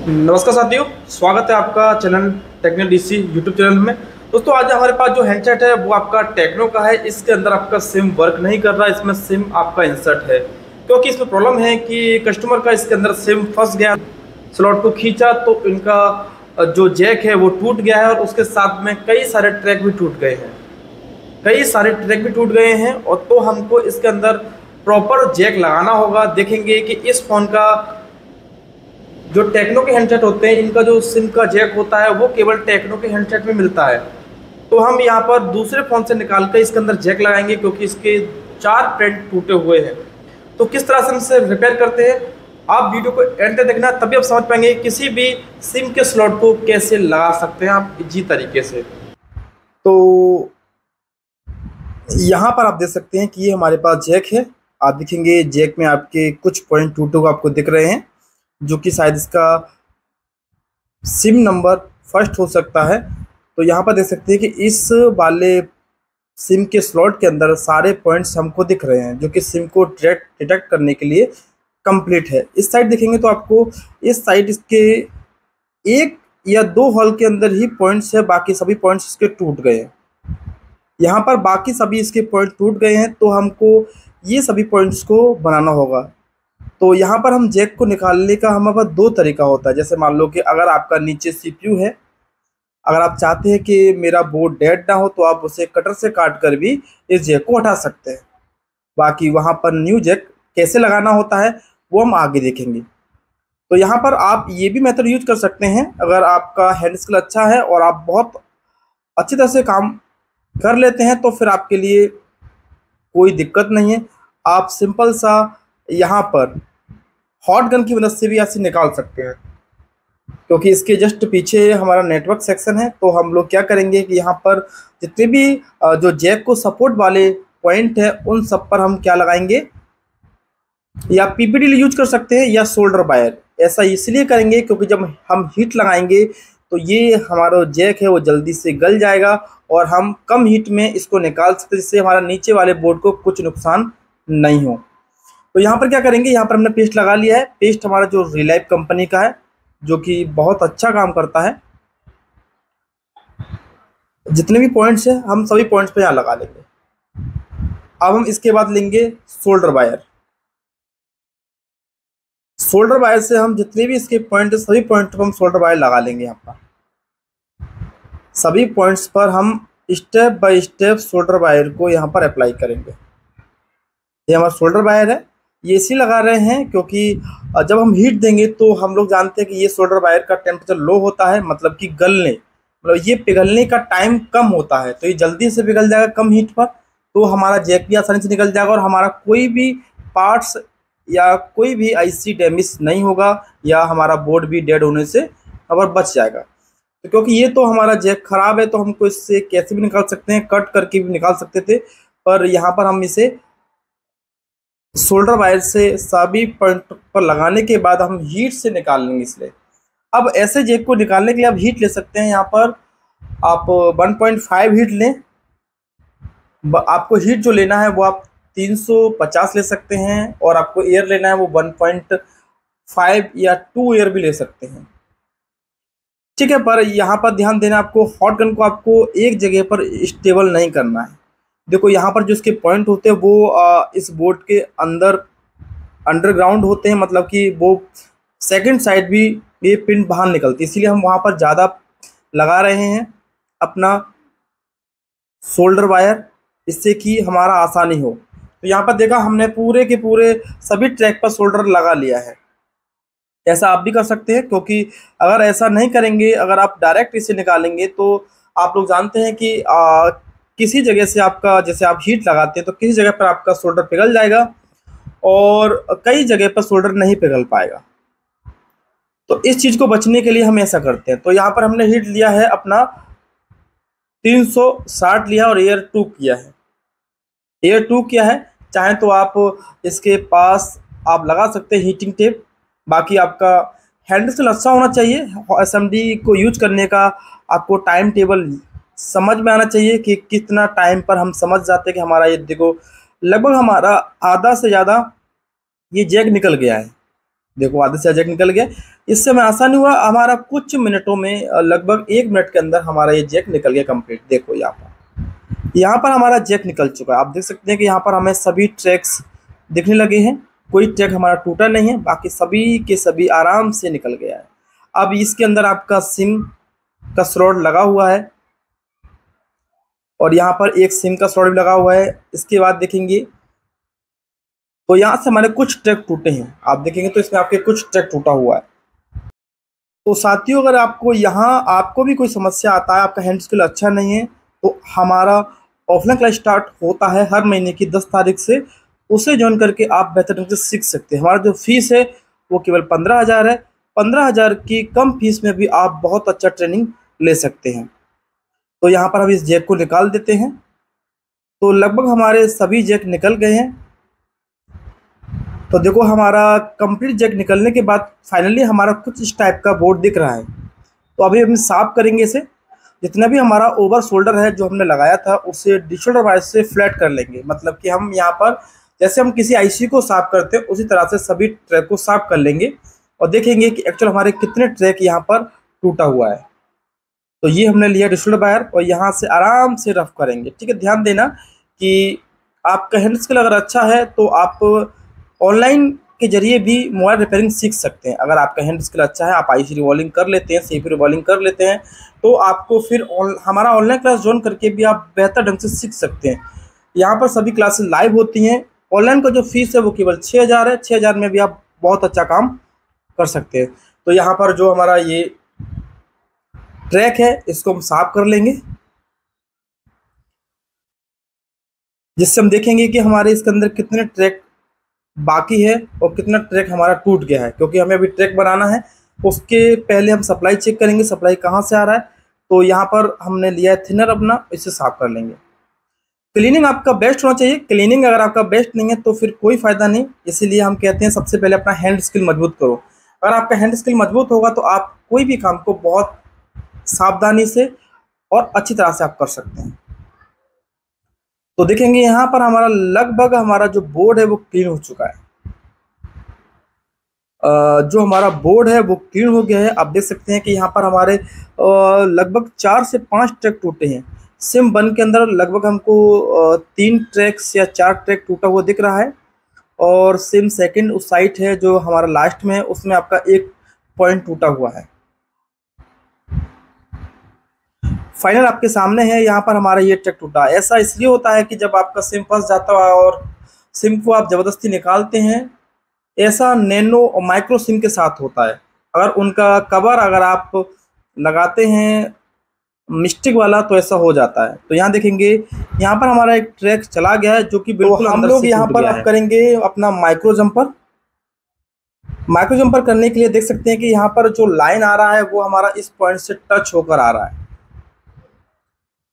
नमस्कार साथियों, स्वागत है आपका channel technical DC YouTube channel में। दोस्तों आज हमारे पास जो हैंडसेट है वो आपका टेक्नो का है। इसके अंदर आपका सिम वर्क नहीं कर रहा, इसमें सिम आपका इंसर्ट है क्योंकि इसमें प्रॉब्लम है कि कस्टमर का इसके अंदर सिम फंस गया। स्लॉट को खींचा तो इनका जो जैक है वो टूट गया है और उसके साथ में कई सारे ट्रैक भी टूट गए हैं। और तो हमको इसके अंदर प्रॉपर जैक लगाना होगा। देखेंगे कि इस फ़ोन का जो टेक्नो के हैंडसेट होते हैं इनका जो सिम का जैक होता है वो केवल टेक्नो के हैंडसेट में मिलता है। तो हम यहाँ पर दूसरे फ़ोन से निकाल कर इसके अंदर जैक लगाएंगे क्योंकि इसके 4 पेंट टूटे हुए हैं। तो किस तरह से हम इसे रिपेयर करते हैं, आप वीडियो को एंड तक देखना, तभी आप समझ पाएंगे किसी भी सिम के स्लॉट को कैसे लगा सकते हैं आप इजी तरीके से। तो यहाँ पर आप देख सकते हैं कि ये हमारे पास जैक है। आप देखेंगे जैक में आपके कुछ पॉइंट टूटे हुए आपको दिख रहे हैं, जो कि शायद इसका सिम नंबर फर्स्ट हो सकता है। तो यहाँ पर देख सकते हैं कि इस वाले सिम के स्लॉट के अंदर सारे पॉइंट्स हमको दिख रहे हैं, जो कि सिम को डिटेक्ट करने के लिए कंप्लीट है। इस साइड देखेंगे तो आपको इस साइड इसके 1 या 2 हॉल के अंदर ही पॉइंट्स है, बाकी सभी पॉइंट्स इसके टूट गए हैं। यहाँ पर बाकी सभी इसके पॉइंट टूट गए हैं, तो हमको ये सभी पॉइंट्स को बनाना होगा। तो यहाँ पर हम जैक को निकालने का हमारे पास 2 तरीका होता है। जैसे मान लो कि अगर आपका नीचे सीपीयू है, अगर आप चाहते हैं कि मेरा बोर्ड डेड ना हो तो आप उसे कटर से काट कर भी इस जैक को हटा सकते हैं। बाकी वहाँ पर न्यू जैक कैसे लगाना होता है वो हम आगे देखेंगे। तो यहाँ पर आप ये भी मेथड यूज कर सकते हैं। अगर आपका हैंड स्किल अच्छा है और आप बहुत अच्छी तरह से काम कर लेते हैं तो फिर आपके लिए कोई दिक्कत नहीं है। आप सिंपल सा यहाँ पर हॉट गन की मदद से भी ऐसे निकाल सकते हैं, क्योंकि इसके जस्ट पीछे हमारा नेटवर्क सेक्शन है। तो हम लोग क्या करेंगे कि यहाँ पर जितने भी जो जैक को सपोर्ट वाले पॉइंट है उन सब पर हम क्या लगाएंगे, या पीपीडी यूज कर सकते हैं या सोल्डर वायर। ऐसा इसलिए करेंगे क्योंकि जब हम हीट लगाएंगे तो ये हमारा जैक है वो जल्दी से गल जाएगा और हम कम हीट में इसको निकाल सकते हैं, जिससे हमारा नीचे वाले बोर्ड को कुछ नुकसान नहीं हो। तो यहाँ पर क्या करेंगे, यहाँ पर हमने पेस्ट लगा लिया है। पेस्ट हमारा जो रिलाइव कंपनी का है, जो कि बहुत अच्छा काम करता है। जितने भी पॉइंट्स हैं हम सभी पॉइंट्स पे यहाँ लगा लेंगे। अब हम इसके बाद लेंगे सोल्डर वायर। सोल्डर वायर से हम जितने भी इसके पॉइंट है सभी पॉइंट पर हम सोल्डर वायर लगा लेंगे। यहाँ पर सभी पॉइंट्स पर हम step by step solder wire को यहाँ पर अप्लाई करेंगे। ये हमारा सोल्डर वायर है, ये इसी लगा रहे हैं क्योंकि जब हम हीट देंगे तो हम लोग जानते हैं कि ये सोल्डर वायर का टेम्परेचर लो होता है, मतलब कि गलने, मतलब ये पिघलने का टाइम कम होता है। तो ये जल्दी से पिघल जाएगा कम हीट पर, तो हमारा जैक भी आसानी से निकल जाएगा और हमारा कोई भी पार्ट्स या कोई भी आईसी डैमेज नहीं होगा, या हमारा बोर्ड भी डेड होने से अगर बच जाएगा। तो क्योंकि ये तो हमारा जैक ख़राब है तो हमको इससे कैसे भी निकाल सकते हैं, कट करके भी निकाल सकते थे, पर यहाँ पर हम इसे सोल्डर वायर से सभी पॉइंट पर लगाने के बाद हम हीट से निकाल लेंगे इसलिए। अब ऐसे जैक को निकालने के लिए आप हीट ले सकते हैं। यहाँ पर आप 1.5 हीट लें। आपको हीट जो लेना है वो आप 350 ले सकते हैं, और आपको एयर लेना है वो 1.5 या 2 एयर भी ले सकते हैं, ठीक है। पर यहाँ पर ध्यान देना, आपको हॉट गन को आपको एक जगह पर स्टेबल नहीं करना है। देखो यहाँ पर जो इसके पॉइंट होते हैं वो इस बोर्ड के अंदर अंडरग्राउंड होते हैं, मतलब कि वो सेकंड साइड भी ये पिन बाहर निकलती है, इसीलिए हम वहाँ पर ज़्यादा लगा रहे हैं अपना सोल्डर वायर, इससे कि हमारा आसानी हो। तो यहाँ पर देखा हमने पूरे के पूरे सभी ट्रैक पर सोल्डर लगा लिया है। ऐसा आप भी कर सकते हैं, क्योंकि अगर ऐसा नहीं करेंगे, अगर आप डायरेक्ट इसे निकालेंगे तो आप लोग जानते हैं कि किसी जगह से आपका, जैसे आप हीट लगाते हैं तो किसी जगह पर आपका सोल्डर पिघल जाएगा और कई जगह पर सोल्डर नहीं पिघल पाएगा। तो इस चीज़ को बचने के लिए हम ऐसा करते हैं। तो यहाँ पर हमने हीट लिया है अपना 360 लिया और एयर 2 किया है। एयर 2 किया है, चाहे तो आप इसके पास आप लगा सकते हैं हीटिंग टेप। बाकी आपका हैंडल अच्छा होना चाहिए। एसएमडी को यूज करने का आपको टाइम टेबल समझ में आना चाहिए कि कितना टाइम पर हम समझ जाते हैं कि हमारा ये देखो लगभग हमारा आधा से ज़्यादा ये जैक निकल गया है। देखो आधे से जैक निकल गया। इससे हमें आसानी हुआ, हमारा कुछ मिनटों में लगभग 1 मिनट के अंदर हमारा ये जैक निकल गया कंप्लीट। देखो यहाँ पर हमारा जैक निकल चुका है। आप देख सकते हैं कि यहाँ पर हमें सभी ट्रैक्स दिखने लगे हैं, कोई ट्रैक हमारा टूटा नहीं है, बाकी सभी के सभी आराम से निकल गया है। अब इसके अंदर आपका सिम का स्लॉट लगा हुआ है और यहाँ पर एक सिम का स्लॉट भी लगा हुआ है। इसके बाद देखेंगे तो यहाँ से हमारे कुछ ट्रैक टूटे हैं, आप देखेंगे तो इसमें आपके कुछ ट्रैक टूटा हुआ है। तो साथियों, अगर आपको यहाँ आपको भी कोई समस्या आता है, आपका हैंड स्किल अच्छा नहीं है, तो हमारा ऑफलाइन क्लास स्टार्ट होता है हर महीने की 10 तारीख से। उसे ज्वाइन करके आप बेहतर ढंग से सीख सकते हैं। हमारा जो फीस है वो केवल 15,000 है। 15,000 की कम फीस में भी आप बहुत अच्छा ट्रेनिंग ले सकते हैं। तो यहाँ पर हम इस जैक को निकाल देते हैं। तो लगभग हमारे सभी जैक निकल गए हैं। तो देखो हमारा कंप्लीट जैक निकलने के बाद फाइनली हमारा कुछ इस टाइप का बोर्ड दिख रहा है। तो अभी हम साफ करेंगे इसे। जितना भी हमारा ओवर शोल्डर है जो हमने लगाया था उसे डिशोल्डर वायर से फ्लैट कर लेंगे। मतलब कि हम यहाँ पर जैसे हम किसी आईसी को साफ करते हैं उसी तरह से सभी ट्रैक को साफ कर लेंगे और देखेंगे कि एक्चुअल हमारे कितने ट्रैक यहाँ पर टूटा हुआ है। तो ये हमने लिया डिशोल्डर वायर और यहाँ से आराम से रफ करेंगे। ठीक है, ध्यान देना कि आपका हैंड स्किल अगर अच्छा है तो आप ऑनलाइन के जरिए भी मोबाइल रिपेयरिंग सीख सकते हैं। अगर आपका हैंड स्किल अच्छा है, आप आईसी रिवॉल्विंग कर लेते हैं, सीपी रिवॉल्विंग कर लेते हैं, तो आपको फिर हमारा ऑनलाइन क्लास ज्वाइन करके भी आप बेहतर ढंग से सीख सकते हैं। यहाँ पर सभी क्लासेस लाइव होती हैं। ऑनलाइन का जो फीस है वो केवल 6,000 है। 6,000 में भी आप बहुत अच्छा काम कर सकते हैं। तो यहाँ पर जो हमारा ये ट्रैक है इसको हम साफ कर लेंगे, जिससे हम देखेंगे कि हमारे इसके अंदर कितने ट्रैक बाकी है और कितना ट्रैक हमारा टूट गया है। क्योंकि हमें अभी ट्रैक बनाना है, उसके पहले हम सप्लाई चेक करेंगे, सप्लाई कहाँ से आ रहा है। तो यहाँ पर हमने लिया है थिनर अपना, इसे साफ कर लेंगे। क्लीनिंग आपका बेस्ट होना चाहिए। क्लीनिंग अगर आपका बेस्ट नहीं है तो फिर कोई फ़ायदा नहीं। इसीलिए हम कहते हैं सबसे पहले अपना हैंड स्किल मजबूत करो। अगर आपका हैंड स्किल मजबूत होगा तो आप कोई भी काम को बहुत सावधानी से और अच्छी तरह से आप कर सकते हैं। तो देखेंगे यहाँ पर हमारा लगभग हमारा जो बोर्ड है वो क्लीन हो चुका है। जो हमारा बोर्ड है वो क्लीन हो गया है। आप देख सकते हैं कि यहाँ पर हमारे लगभग 4 से 5 ट्रैक टूटे हैं। सिम 1 के अंदर लगभग हमको 3 ट्रैक्स या 4 ट्रैक टूटा हुआ दिख रहा है और सिम 2 उस साइड है जो हमारा लास्ट में है, उसमें आपका 1 पॉइंट टूटा हुआ है। फाइनल आपके सामने है। यहाँ पर हमारा ये ट्रैक टूटा। ऐसा इसलिए होता है कि जब आपका सिम फंस जाता है और सिम को आप ज़बरदस्ती निकालते हैं, ऐसा नैनो और माइक्रो सिम के साथ होता है। अगर उनका कवर अगर आप लगाते हैं मिस्टिक वाला तो ऐसा हो जाता है। तो यहाँ देखेंगे यहाँ पर हमारा एक ट्रैक चला गया है जो कि बिल्कुल हम लोग यहाँ पर आप करेंगे अपना माइक्रो जंपर। माइक्रो जंपर करने के लिए देख सकते हैं कि यहाँ पर जो लाइन आ रहा है वो हमारा इस पॉइंट से टच होकर आ रहा है।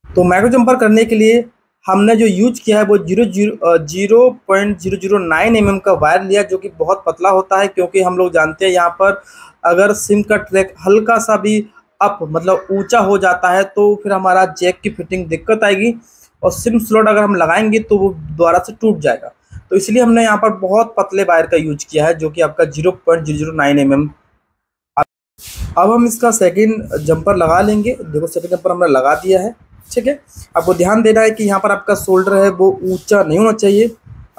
तो माइक्रो जंपर करने के लिए हमने जो यूज किया है वो 0.009 mm का वायर लिया, जो कि बहुत पतला होता है। क्योंकि हम लोग जानते हैं यहाँ पर अगर सिम का ट्रैक हल्का सा भी अप मतलब ऊंचा हो जाता है तो फिर हमारा जैक की फिटिंग दिक्कत आएगी और सिम स्लॉट अगर हम लगाएंगे तो वो दोबारा से टूट जाएगा। तो इसलिए हमने यहाँ पर बहुत पतले वायर का यूज किया है जो कि आपका 0.009 mm। अब हम इसका सेकेंड जंपर लगा लेंगे। देखो सेकेंड जंपर हमने लगा दिया है। ठीक है, आपको ध्यान देना है कि यहाँ पर आपका शोल्डर है वो ऊंचा नहीं होना चाहिए।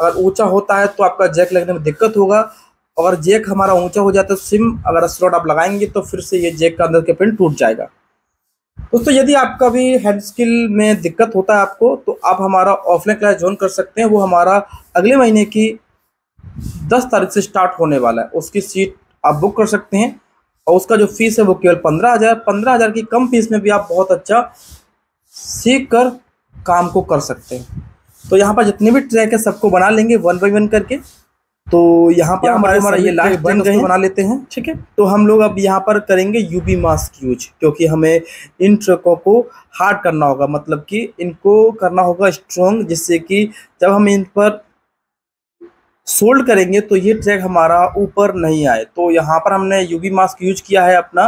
अगर ऊंचा होता है तो आपका जैक लगने में दिक्कत होगा। अगर जैक हमारा ऊंचा हो जाता है तो सिम अगर स्लॉट आप लगाएंगे तो फिर से ये जैक का अंदर के पिन टूट जाएगा। दोस्तों, यदि आपका भी हैंड स्किल में दिक्कत होता है आपको, तो आप हमारा ऑफलाइन क्लास ज्वाइन कर सकते हैं। वो हमारा अगले महीने की 10 तारीख से स्टार्ट होने वाला है। उसकी सीट आप बुक कर सकते हैं और उसका जो फीस है वो केवल 15,000। 15,000 की कम फीस में भी आप बहुत अच्छा सीख कर काम को कर सकते हैं। तो यहाँ पर जितने भी ट्रैक है सबको बना लेंगे 1 बाय 1 करके। तो यहाँ पर हमारा ये लास्ट बन गए बना लेते हैं। ठीक है, तो हम लोग अब यहाँ पर करेंगे यूवी मास्क यूज, क्योंकि हमें इन ट्रैकों को हार्ड करना होगा। मतलब कि इनको करना होगा स्ट्रॉन्ग, जिससे कि जब हम इन पर सोल्ड करेंगे तो ये ट्रैक हमारा ऊपर नहीं आए। तो यहाँ पर हमने यूवी मास्क यूज किया है अपना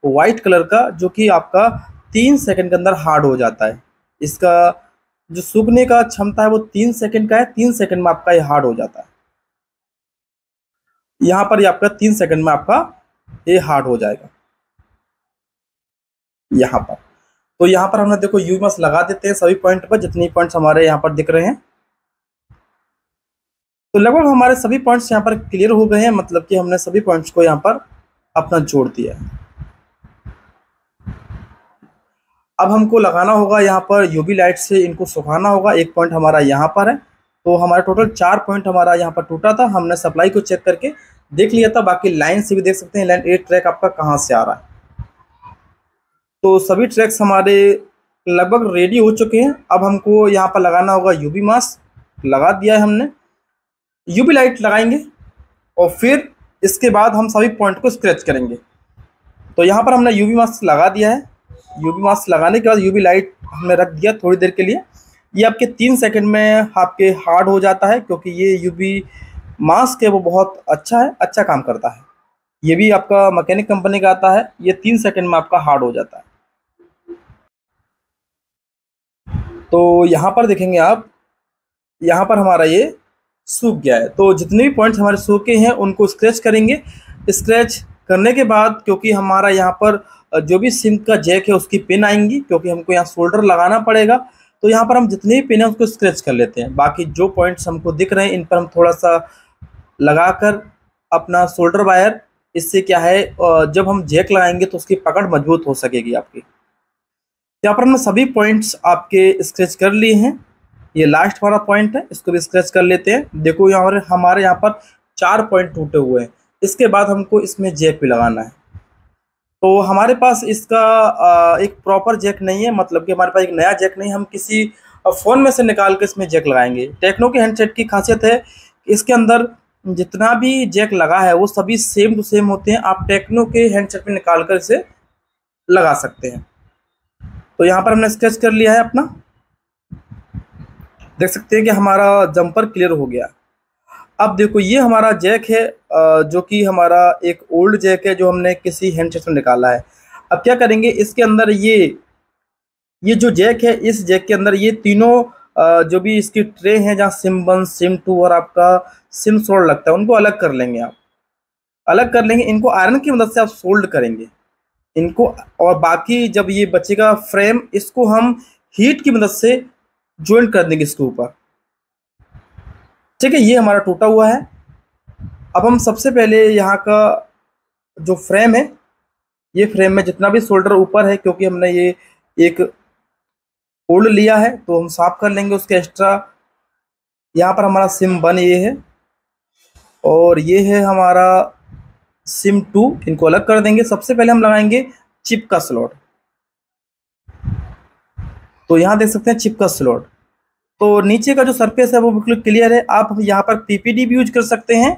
वाइट कलर का, जो कि आपका 3 सेकंड के अंदर हार्ड हो जाता है। इसका जो सूखने का क्षमता है वो 3 सेकंड का है। 3 सेकंड में आपका ये हार्ड हो जाता है। यहाँ पर ये आपका 3 सेकंड में आपका ये हार्ड हो जाएगा यहाँ पर। तो यहाँ पर हमने देखो यू मस लगा देते हैं सभी पॉइंट पर, जितनी पॉइंट्स हमारे यहाँ पर दिख रहे हैं। तो लगभग हमारे सभी पॉइंट्स यहाँ पर क्लियर हो गए हैं, मतलब कि हमने सभी पॉइंट्स को यहाँ पर अपना जोड़ दिया है। अब हमको लगाना होगा यहाँ पर यूवी लाइट से इनको सुखाना होगा। एक पॉइंट हमारा यहाँ पर है, तो हमारा टोटल 4 पॉइंट हमारा यहाँ पर टूटा था। हमने सप्लाई को चेक करके देख लिया था, बाकी लाइन से भी देख सकते हैं लाइन 8 ट्रैक आपका कहाँ से आ रहा है। तो सभी ट्रैक्स हमारे लगभग रेडी हो चुके हैं। अब हमको यहाँ पर लगाना होगा यूवी मास्क, लगा दिया है हमने। यूवी लाइट लगाएंगे और फिर इसके बाद हम सभी पॉइंट को स्क्रैच करेंगे। तो यहाँ पर हमने यूवी मास्क लगा दिया है। यूवी मास्क लगाने के बाद यूवी लाइट हमने रख दिया थोड़ी देर के लिए। ये आपके 3 सेकंड में आपके हार्ड हो जाता है, क्योंकि ये यूवी मास्क है वो बहुत अच्छा है, अच्छा काम करता है। ये भी आपका मैकेनिक कंपनी का आता है। ये 3 सेकंड में आपका हार्ड हो जाता है। तो यहाँ पर देखेंगे आप, यहाँ पर हमारा ये सूख गया है। तो जितने भी पॉइंट्स हमारे सूखे हैं उनको स्क्रैच करेंगे। स्क्रैच करने के बाद, क्योंकि हमारा यहाँ पर जो भी सिम का जैक है उसकी पिन आएंगी, क्योंकि हमको यहाँ शोल्डर लगाना पड़ेगा, तो यहाँ पर हम जितने भी पिन है उसको स्क्रैच कर लेते हैं। बाकी जो पॉइंट्स हमको दिख रहे हैं इन पर हम थोड़ा सा लगाकर अपना शोल्डर वायर, इससे क्या है जब हम जैक लगाएंगे तो उसकी पकड़ मजबूत हो सकेगी आपकी। यहाँ पर हमने सभी पॉइंट्स आपके स्क्रैच कर लिए हैं। ये लास्ट वाला पॉइंट है, इसको भी स्क्रैच कर लेते हैं। देखो यहाँ पर हमारे यहाँ पर 4 पॉइंट टूटे हुए हैं। इसके बाद हमको इसमें जैक भी लगाना है। तो हमारे पास इसका एक प्रॉपर जैक नहीं है, मतलब कि हमारे पास एक नया जैक नहीं, हम किसी फ़ोन में से निकाल के इसमें जैक लगाएंगे। टेक्नो के हैंडसेट की खासियत है कि इसके अंदर जितना भी जैक लगा है वो सभी सेम टू सेम होते हैं। आप टेक्नो के हैंडसेट में निकाल कर इसे लगा सकते हैं। तो यहाँ पर हमने स्केच कर लिया है अपना, देख सकते हैं कि हमारा जंपर क्लियर हो गया। अब देखो ये हमारा जैक है, जो कि हमारा एक ओल्ड जैक है जो हमने किसी हैंडसेट से निकाला है। अब क्या करेंगे, इसके अंदर ये जो जैक है, इस जैक के अंदर ये तीनों जो भी इसकी ट्रे हैं जहाँ सिम 1 सिम 2 और आपका सिम सोल्ड लगता है, उनको अलग कर लेंगे। आप अलग कर लेंगे, इनको आयरन की मदद से आप सोल्ड करेंगे इनको। और बाकी जब ये बचेगा फ्रेम, इसको हम हीट की मदद से ज्वाइंट कर देंगे इसके ऊपर। ठीक है, ये हमारा टूटा हुआ है। अब हम सबसे पहले यहाँ का जो फ्रेम है, ये फ्रेम में जितना भी शोल्डर ऊपर है, क्योंकि हमने ये एक ओल्ड लिया है तो हम साफ कर लेंगे उसके एक्स्ट्रा। यहाँ पर हमारा सिम 1 ये है और ये है हमारा सिम 2, इनको अलग कर देंगे। सबसे पहले हम लगाएंगे चिप का स्लॉट। तो यहाँ देख सकते हैं चिप का स्लॉट। तो नीचे का जो सरफेस है वो बिल्कुल क्लियर है। आप यहाँ पर पीपीडी भी यूज कर सकते हैं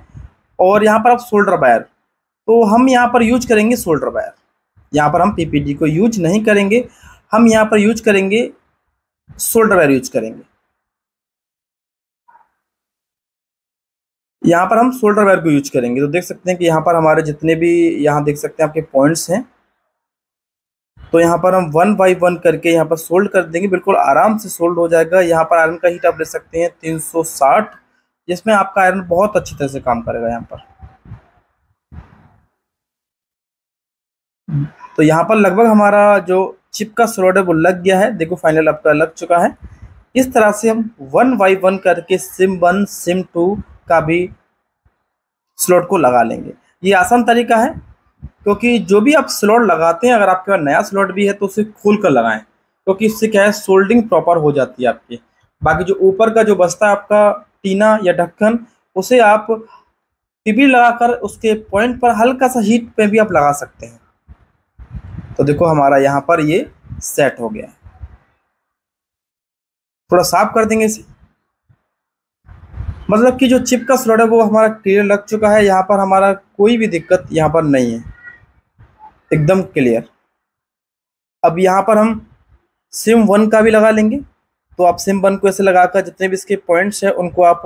और यहाँ पर आप शोल्डर वायर। तो हम यहाँ पर यूज करेंगे शोल्डर वायर। यहाँ पर हम पीपीडी को यूज नहीं करेंगे, हम यहाँ पर यूज करेंगे शोल्डर वायर यूज करेंगे। यहाँ पर हम शोल्डर वायर को यूज करेंगे। तो देख सकते हैं कि यहाँ पर हमारे जितने भी यहाँ देख सकते हैं आपके पॉइंट्स हैं, तो यहाँ पर हम 1 बाई 1 करके यहाँ पर सोल्ड कर देंगे। बिल्कुल आराम से सोल्ड हो जाएगा। यहाँ पर आयरन का हीट आप ले सकते हैं 360, जिसमें आपका आयरन बहुत अच्छी तरह से काम करेगा यहाँ पर। तो यहाँ पर लगभग हमारा जो चिप का स्लॉट है वो लग गया है। देखो फाइनल आपका लग चुका है। इस तरह से हम 1 बाई 1 करके सिम 1 सिम 2 का भी स्लॉट को लगा लेंगे। ये आसान तरीका है, क्योंकि जो भी आप स्लॉट लगाते हैं, अगर आपके पास नया स्लॉट भी है तो उसे खोल कर लगाएं, क्योंकि इससे क्या है सोल्डिंग प्रॉपर हो जाती है आपकी। बाकी जो ऊपर का जो बचता है आपका टीना या ढक्कन, उसे आप टीबी लगाकर उसके पॉइंट पर हल्का सा हीट पे भी आप लगा सकते हैं। तो देखो हमारा यहाँ पर ये सेट हो गया है। थोड़ा साफ कर देंगे इसे, मतलब कि जो चिप का स्लॉट है वो हमारा क्लियर लग चुका है। यहाँ पर हमारा कोई भी दिक्कत यहाँ पर नहीं है, एकदम क्लियर। अब यहाँ पर हम सिम 1 का भी लगा लेंगे। तो आप सिम 1 को ऐसे लगाकर जितने भी इसके पॉइंट्स हैं उनको आप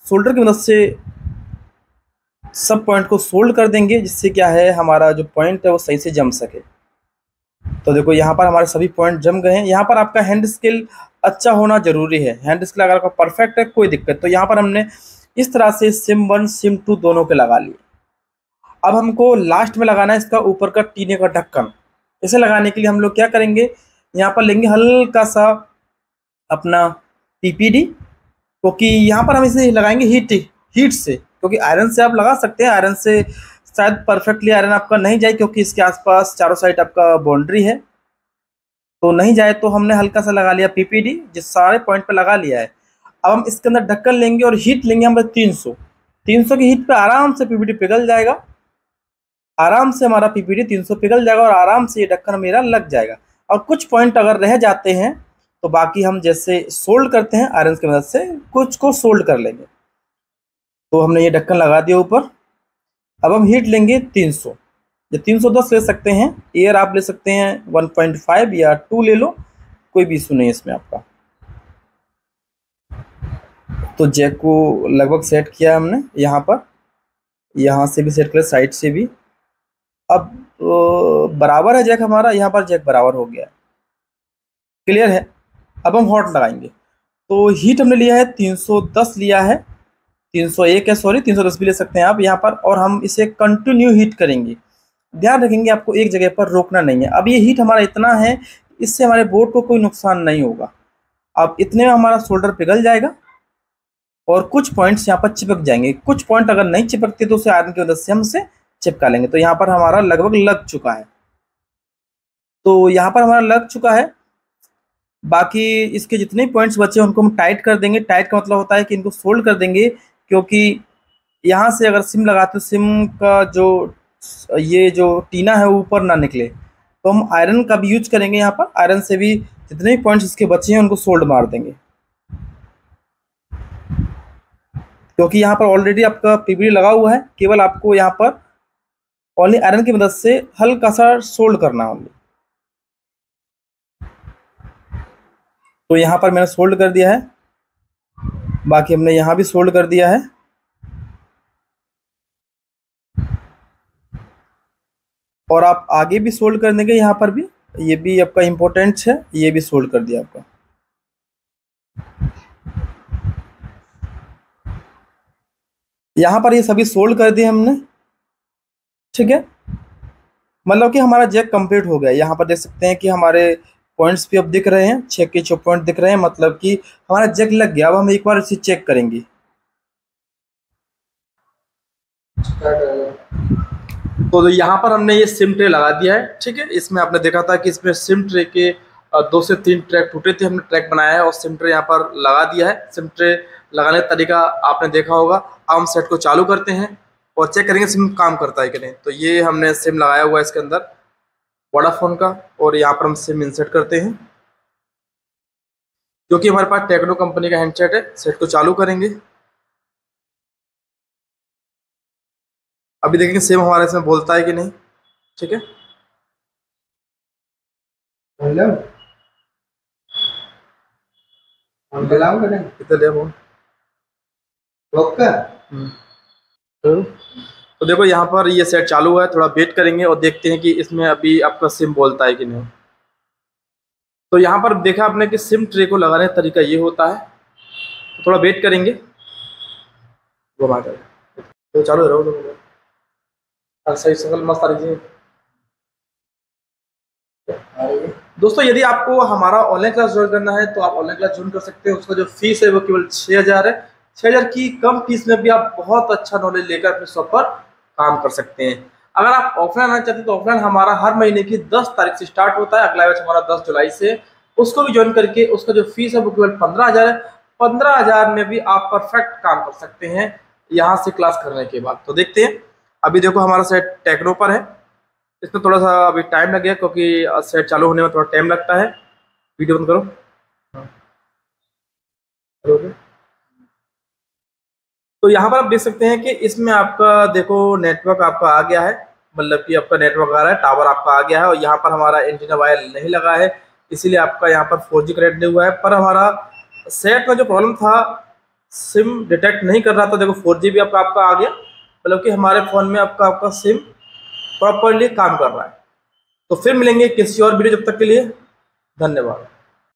शोल्डर की मदद से सब पॉइंट को सोल्ड कर देंगे, जिससे क्या है हमारा जो पॉइंट है वो सही से जम सके। तो देखो यहाँ पर हमारे सभी पॉइंट जम गए हैं। यहाँ पर आपका हैंड स्किल अच्छा होना जरूरी है। हैंड स्किल अगर आपका परफेक्ट है कोई दिक्कत। तो यहाँ पर हमने इस तरह से SIM1 SIM2 दोनों के लगा लिए। अब हमको लास्ट में लगाना है इसका ऊपर का टीने का ढक्कन। इसे लगाने के लिए हम लोग क्या करेंगे, यहाँ पर लेंगे हल्का सा अपना PPD, क्योंकि यहाँ पर हम इसे लगाएंगे हीट से, क्योंकि आयरन से आप लगा सकते हैं, आयरन से शायद परफेक्टली आयरन आपका नहीं जाए, क्योंकि इसके आसपास चारों साइड आपका बाउंड्री है, तो नहीं जाए, तो हमने हल्का सा लगा लिया PPD, जिस सारे पॉइंट पे लगा लिया है। अब हम इसके अंदर ढक्कन लेंगे और हीट लेंगे हम 300 की हीट पे आराम से PPD पिघल जाएगा, आराम से हमारा PPD 300 पिघल जाएगा और आराम से ये ढक्कन मेरा लग जाएगा। और कुछ पॉइंट अगर रह जाते हैं तो बाकी हम जैसे सोल्ड करते हैं आयरन की मदद से, कुछ को सोल्ड कर लेंगे। तो हमने ये ढक्कन लगा दिया ऊपर। अब हम हीट लेंगे 300 या 310 ले सकते हैं, एयर आप ले सकते हैं 1.5 या 2 ले लो, कोई भी इशू नहीं है इसमें आपका। तो जैक को लगभग सेट किया हमने, यहाँ पर, यहाँ से भी सेट किया, साइड से भी। अब बराबर है जैक हमारा, यहाँ पर जैक बराबर हो गया है, क्लियर है। अब हम हॉट लगाएंगे। तो हीट हमने लिया है 310 लिया है, 301 है, सॉरी 310 भी ले सकते हैं आप यहाँ पर। और हम इसे कंटिन्यू हीट करेंगे, ध्यान रखेंगे आपको एक जगह पर रोकना नहीं है। अब ये हीट हमारा इतना है, इससे हमारे बोर्ड को कोई नुकसान नहीं होगा। अब इतने में हमारा सोल्डर पिघल जाएगा और कुछ पॉइंट्स यहाँ पर चिपक जाएंगे। कुछ पॉइंट अगर नहीं चिपकते तो उसे आयरन की मदद से हम उसे चिपका लेंगे। तो यहाँ पर हमारा लगभग लग चुका है, तो यहाँ पर हमारा लग चुका है। बाकी इसके जितने पॉइंट्स बचे हैं उनको हम टाइट कर देंगे। टाइट का मतलब होता है कि इनको फोल्ड कर देंगे, क्योंकि यहाँ से अगर सिम लगाते तो सिम का जो ये जो टीना है वो ऊपर ना निकले। तो हम आयरन का भी यूज करेंगे यहाँ पर, आयरन से भी जितने भी पॉइंट्स इसके बचे हैं उनको सोल्ड मार देंगे, क्योंकि यहाँ पर ऑलरेडी आपका PPD लगा हुआ है। केवल आपको यहाँ पर ओनली आयरन की मदद से हल्का सा सोल्ड करना होगा। तो यहाँ पर मैंने सोल्ड कर दिया है, बाकी हमने यहाँ भी सोल्ड कर दिया है। और आप आगे भी सोल्ड कर देंगे, यहाँ पर भी, ये भी आपका इम्पोर्टेंट है, ये भी सोल्ड कर दिया आपका। यहाँ पर ये सभी सोल्ड कर दिए हमने, ठीक है। मतलब कि हमारा जैक कंप्लीट हो गया। यहाँ पर देख सकते हैं कि हमारे पॉइंट्स भी अब दिख रहे हैं, 6 के 6 पॉइंट दिख रहे हैं, मतलब कि हमारा जैक लग गया। अब हम एक बार इसे चेक करेंगे। तो यहाँ पर हमने ये सिम ट्रे लगा दिया है, ठीक है। इसमें आपने देखा था कि इसमें सिम ट्रे के 2 से 3 ट्रैक टूटे थे, हमने ट्रैक बनाया है और सिम ट्रे यहाँ पर लगा दिया है। सिम ट्रे लगाने का तरीका आपने देखा होगा। अब हम सेट को चालू करते हैं और चेक करेंगे सिम काम करता है कि नहीं। तो ये हमने सिम लगाया हुआ है इसके अंदर वोडाफोन का, और यहाँ पर हम सिम इंसर्ट करते हैं, क्योंकि हमारे पास टेक्नो कंपनी का हैंडसेट है। सेट को चालू करेंगे, अभी देखेंगे सिम हमारे इसमें बोलता है कि नहीं, ठीक है। तो देखो यहाँ पर ये सेट चालू हुआ है। थोड़ा वेट करेंगे और देखते हैं कि इसमें अभी आपका सिम बोलता है कि नहीं। तो यहाँ पर देखा आपने कि सिम ट्रे को लगाने का तरीका ये होता है। तो थोड़ा वेट करेंगे, वो बात है। तो चालू रहो, तो सही सकल मस्त आ रही। दोस्तों यदि आपको हमारा ऑनलाइन क्लास ज्वाइन करना है तो आप ऑनलाइन क्लास ज्वाइन कर सकते हैं। उसका जो फीस है वो केवल 6000 है। 6000 की कम फीस में भी आप बहुत अच्छा नॉलेज लेकर अपने शॉप पर काम कर सकते हैं। अगर आप ऑफलाइन आना चाहते हैं तो ऑफलाइन हमारा हर महीने की 10 तारीख से स्टार्ट होता है। अगला बैच हमारा 10 जुलाई से, उसको भी ज्वाइन करके उसका जो फीस है वो केवल 15000 है। 15000 में भी आप परफेक्ट काम कर सकते हैं यहाँ से क्लास करने के बाद। तो देखते हैं, अभी देखो हमारा सेट टेक्नो पर है। इसमें थोड़ा सा अभी टाइम लग गया, क्योंकि सेट चालू होने में थोड़ा टाइम लगता है। वीडियो बंद करो। तो यहाँ पर आप देख सकते हैं कि इसमें आपका देखो नेटवर्क आपका आ गया है, मतलब कि आपका नेटवर्क आ रहा है, टावर आपका आ गया है। और यहाँ पर हमारा एंटीना वायर नहीं लगा है, इसीलिए आपका यहाँ पर 4G कनेक्ट नहीं हुआ है। पर हमारा सेट में जो प्रॉब्लम था, सिम डिटेक्ट नहीं कर रहा था। देखो 4G भी आपका आ गया, मतलब कि हमारे फ़ोन में आपका सिम प्रॉपरली काम कर रहा है। तो फिर मिलेंगे किसी और वीडियो, जब तक के लिए धन्यवाद।